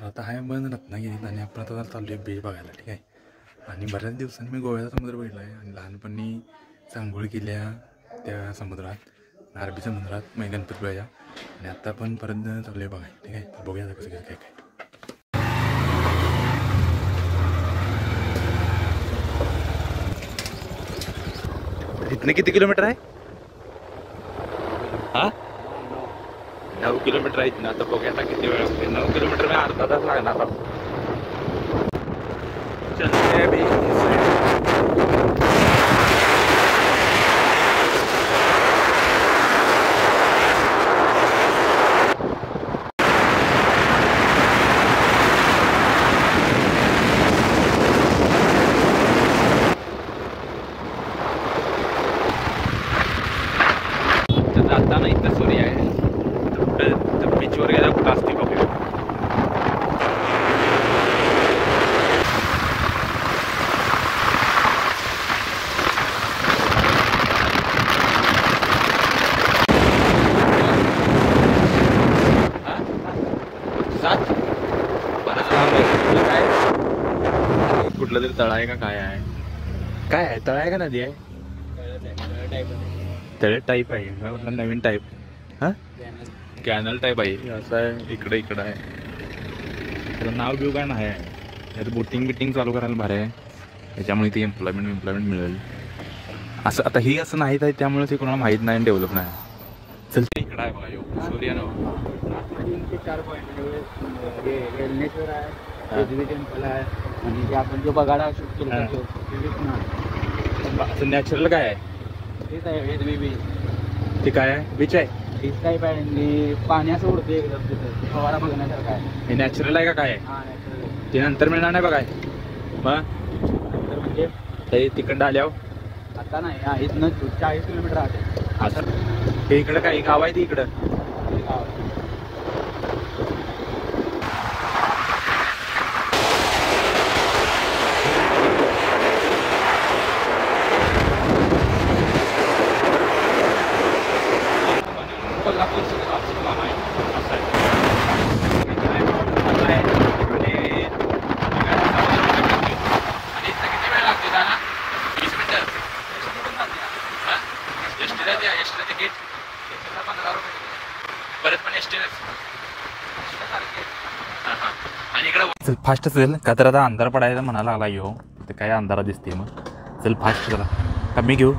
आता आहे बंद रत्नागिरीत आणि आपण आता चाललो आहे बीच बघायला. ठीक आहे. आणि बऱ्याच दिवसांनी मी गोव्याचा समुद्र बघितला आहे आणि लहानपणी चांगोळ केल्या त्या समुद्रात, अरबी समुद्रात मग गणपतीपुळ्याच्या, आणि आता पण परत चाललो आहे बघायला. ठीक आहे. तर बघूया कसं काय काय. इथनं किती किलोमीटर आहे? हा 9 किलोमीटर आहे इथनं. आता बघूया आता किती वेळ लागते. 9 किलोमीटर मी अर्धा तास लागणार. जाताना इथं सूर्य आहे. कुठं बीचवर गेला कुठं असते बघूया. कुठलं तरी तळ आहे का काय आहे? काय आहे? तळ आहे का नदी आहे? तळे टाईप आहे. नवीन टाईप. हा कॅनल टाईप आहे. असं आहे. इकडे आहे. त्याचं नाव बिव काय नाही आहे. त्यात बोटिंग चालू करायला भारी आहे. त्याच्यामुळे ती एम्प्लॉयमेंट मिळेल असं. आता ही असं नाहीत आहे त्यामुळे ते कोणाला माहीत नाही, डेव्हलप नाही. चल ते इकडं आहे बघा. सूर्य ना 4 पॉईंट वेलनेश्वर आहे, टेम्पल आहे आणि आपण जो बगाडा शूट केला असं नॅचरल काय आहे? तेच आहे. ते काय आहे? बीच आहे. बीच टाईप आहे आणि पाणी असं उडते एकदम तिथं. फवारा बघण्यासारखं आहे. हे नॅचरल आहे का काय आहे? हा नॅचरल. ते नंतर मिळणार नाही बघाय मग नंतर म्हणजे ते तिकडं आल्यावर आता नाही. हा इथनं 40 किलोमीटर राहते. असं हे इकडं काय गाव आहे? ते इकडं चल फास्ट चल का तर आता अंधार पडायला म्हणायला लागला येऊ. ते काय अंधारा दिसते मग. चल फास्ट चला. कमी घेऊ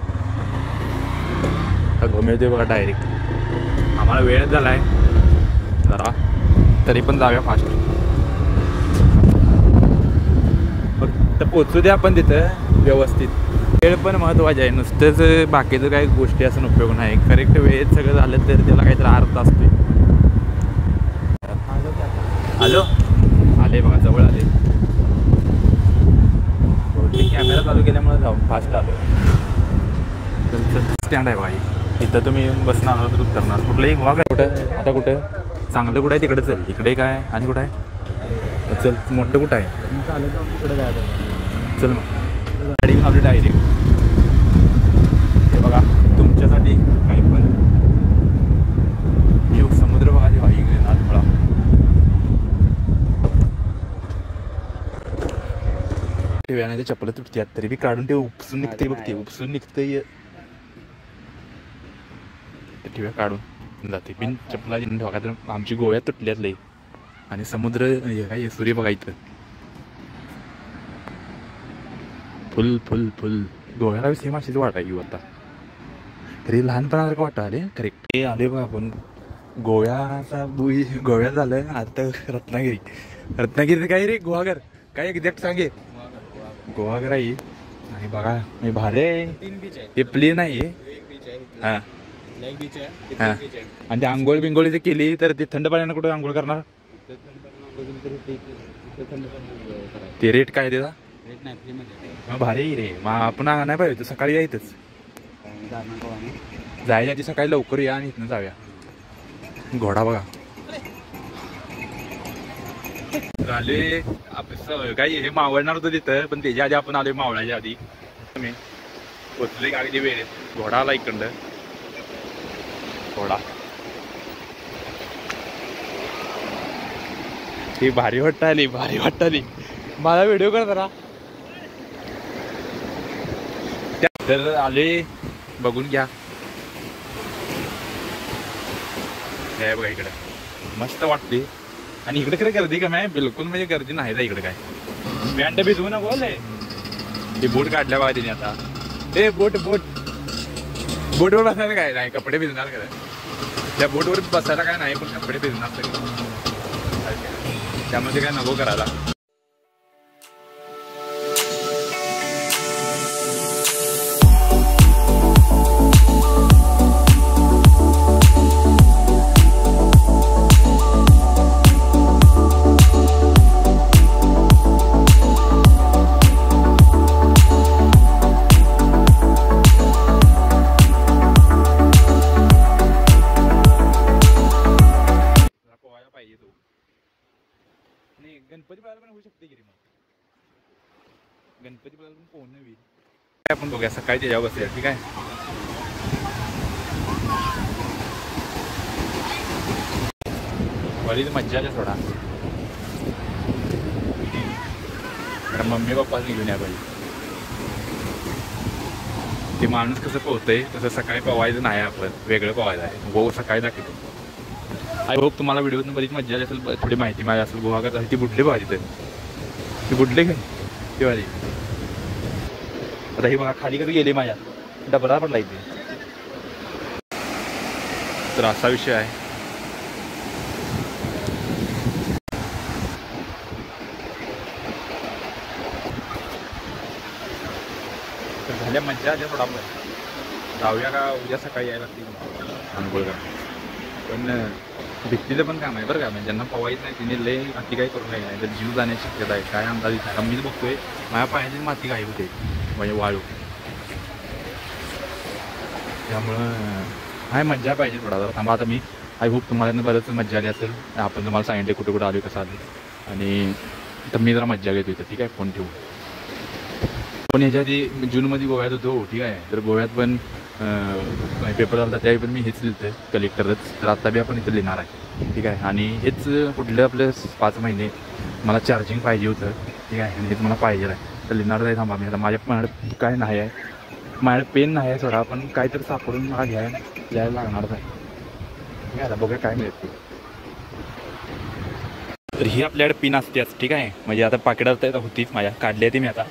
मिळते बघा डायरेक्ट. आम्हाला वेळ झाला आहे जरा, तरी पण जाऊया फास्ट. फक्त पोचू दे आपण तिथं व्यवस्थित. वेळ पण महत्त्वाची आहे. नुसतंच बाकीचं काही गोष्टी असून उपयोग नाही. करेक्ट वेळेत सगळं झालं तर त्याला काहीतरी अर्थ असते. हॅलो आले बघा, जवळ आले. कॅमेरा चालू केल्यामुळे जाऊ फास्ट आलो. स्टँड आहे बाई. इथं तुम्ही येऊन बसणार तर उतरणार. कुठलंही वाघ आहे. कुठं आता कुठं चांगलं कुठं आहे? तिकडे चल. इकडे काय आणि कुठं आहे? चल मोठं कुठं आहे? तिकडे जायचं. चल मग गाडी आपली डायरेक्ट. हे बघा तुमच्यासाठी काही पण येऊ. समुद्र बघा ते बाई नाथफळा. ठेव्याने चप्पल तुटतात तरी बी काढून ते उपसून निघते. बघते उपसून निघते. ठेव्या काढून जाते बिन चप्पला ठेवा. तर आमची गोव्यात तुटल्यात लई. आणि समुद्र काय सूर्य बघा इथं फुल फुल फुल. गोव्याला सेम अशीच वाटा येऊ आता. तरी लहानपणासारखं वाटतं आले. करेक्ट हे आले बघा आपण गोव्याचा गोव्यात झालं. आता रत्नागिरी काय रे? गुहागर काय एक्झॅक्ट सांगे? गुहागर आहे. आणि बघा मी भारे 3 बीच आहे. हे प्लेन आहे. हां बीच आहे. हां आणि ते आंघोळ बिंगोळी जर केली तर ते थंड पाण्यानं कुठं आंघोळ करणार? ते रेट काय त्याचा? रेट नाही, फ्रीमध्ये. मग भारी रे. मग आपण नाही पाहिजे सकाळी यायचंच. जायच्या आधी सकाळी लवकर या आणि इथनं जाऊया. घोडा बघा आले. काही हे मावळणार होतं तिथं पण त्याच्या आधी आपण आलोय. मावळाच्या आधी मी पोचले अगदी वेळेत. घोडा आला इकडं. घोडा ती भारी वाटत आली माझा व्हिडिओ कर जरा. तर आले बघून घ्या. हे बघा इकडे मस्त वाटते. आणि इकडे खरं गर्दी कमी आहे, बिलकुल म्हणजे गर्दी नाही का इकडे. काय पॅन्ट भिजवू ना बोल. ते बोट काढल्या बघा तिने आता. ते बोटवर बसायला काय नाही, कपडे भिजणार खरं. त्या बोटवर बसायला काय नाही, पण कपडे भिजणार सगळे. त्यामध्ये काय नको करायला. गणपती पण होऊ शकते की रे. मग गणपती पण पोहणं होईल. आपण बघूया सकाळी त्याच्यावर बसूया. ठीक आहे. बरीच मज्जा आली थोडा. तर मम्मी पप्पाच घेऊन या पाहिजे. ते माणूस कसं पोहतंय तसं सकाळी पोवायचं नाही, आपण वेगळं पोवायचं आहे. भाऊ सकाळी दाखवतो. आय होप तुम्हाला व्हिडिओतून बरीच मज्जा आली असेल, थोडी माहिती माझी असेल. गोवा कसं ती बुडली बघा तिथे. ती बुडली काय ती वाली. आता ही बघा खाली कधी गेली माझ्या डबला पडला इथे. तर असा विषय आहे. तर झाल्या मज्जा आल्या थोडा. जाऊया का उद्या सकाळी यायला लागते अंघोळ का. पण भीतीचं पण काम आहे बरं का. म्हणजे ज्यांना पवायचं नाही तिने लय माती काही करू नये, नाही तर जीव जाण्याची शक्यता आहे. काय अंदाज इथे मीच बघतोय माझ्या पायाची माती काही होते म्हणजे वाळू. त्यामुळं हाय मज्जा पाहिजे थोडा जरा. थांबा आता मी आय होप तुम्हाला बरंच मज्जा आली असेल. आपण तुम्हाला सांगितले कुठे कुठे आलो कसं आलो. आणि तर मी जरा मज्जा घेतो इथं. ठीक आहे. फोन ठेवू. पण ह्याच्या आधी जूनमध्ये गोव्यात होतो. ठीक आहे. तर गोव्यात पण पेपर झाला त्यावेळी पण मी हेच लिहिलं कलेक्टरच. तर आता बी आपण इथं लिहिणार आहे. ठीक आहे. आणि हेच पुढले आपले 5 महिने मला चार्जिंग पाहिजे होतं. ठीक आहे. आणि हेच मला पाहिजे आहे. तर लिहिणार आहे. थांबा मी आता. माझ्या काय नाही आहे, माझ्याकडे पेन नाही आहे सोडा, पण काहीतरी सापडून मला लिहायला लागणारच आहे. ठीक आहे. आता बघूया काय मिळते. तर ही आपल्याकडे पिन असतेच. ठीक आहे. म्हणजे आता पाकिटात होतीच माझ्या, काढली आहे ती मी आता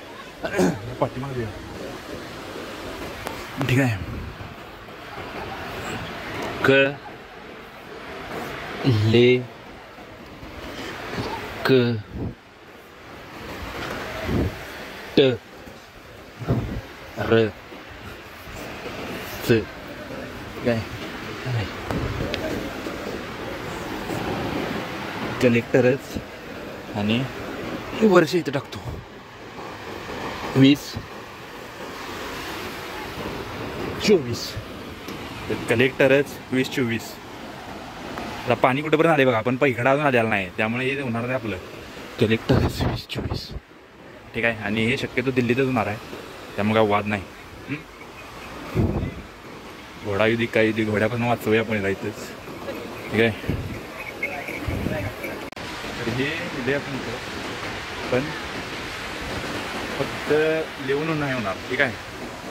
पाठीमागे. ठीक आहे. क ले क ट र च काय कलेक्टरच. आणि हे वर्ष इथं टाकतो 2024. कलेक्टरच 2024. आता पाणी कुठेपर्यंत आले बघा, आपण पैकडा अजून आलेला नाही, त्यामुळे हे होणार नाही आपलं. कलेक्टरच 2024. ठीक आहे. आणि हे शक्यतो दिल्लीतच होणार आहे, त्यामुळे काय वाद नाही. घोडा युधी काय युधी, घोड्यापासून वाचवूया आपण इथंच. ठीक आहे. तर हे लिहिले आपण पण फक्त लिहून नाही होणार. ठीक आहे.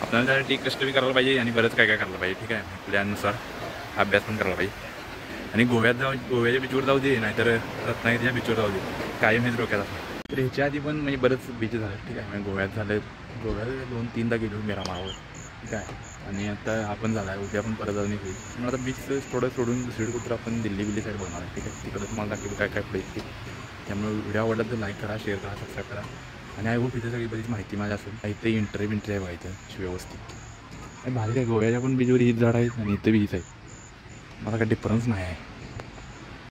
आपल्याला त्यासाठी कष्ट बी करायला पाहिजे आणि बरंच काय काय करायला पाहिजे. ठीक आहे. प्लॅननुसार अभ्यास पण करायला पाहिजे. आणि गोव्याच्या बीचवर जाऊ दे, नाहीतर रत्नागिरीच्या बीचवर जाऊ दे, कायम हेच डोक्यात असतं. तर ह्याच्या आधी पण म्हणजे बरंच बीच झालं. ठीक आहे. म्हणजे गोव्यात झालं, गोव्यात 2-3दा गेलो मिरामारवर. ठीक आहे. आणि आता आपण झाला आहे, उद्या पण परत जाऊन येईल. मग आता बीच थोडं सोडून दुसरीकडे कुठं आपण दिल्ली साईड बनवणार आहे. ठीक आहे. तिकडं तुम्हाला दाखवलं काय काय प्लेस. त्यामुळे व्हिडिओ आवडला तर लाईक करा, शेअर करा, सबस्क्राईब करा. आणि आय होप इथे सगळी बरीच माहिती माझ्या असेल. इथे इंटरव्ह्यू आहे बघा इथं व्यवस्थित. आणि भारी आहे. गोव्याच्या पण बीचवर हीच झाड आहेत आणि इथं बीच आहेत. मला काय डिफरन्स नाही आहे.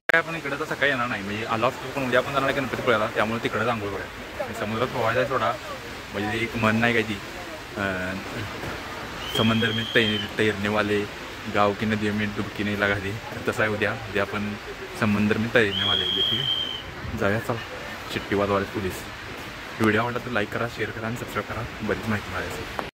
काय आपण इकडं तर सकाळी येणार नाही, म्हणजे आलो असतो पण उद्या पण जाणार आहे गणपतीपुळ्याला, त्यामुळे तिकडंच आंघोळ करूया. समुद्रात पोहायचा आहे थोडा, म्हणजे एक मन नाही काय ती समंदर में तैरने वाले गाव की नदी में डुबकी नहीं लगा दी, तसं आहे उद्या आपण समंदर में तैरने वाले. ठीक आहे. जाऊया चल. चिट्टी वाजवाले पोलीस. व्हिडिओ आवडला तर लाईक करा, शेअर करा आणि सबस्क्राईब करा. बरीच माहिती मिळाली.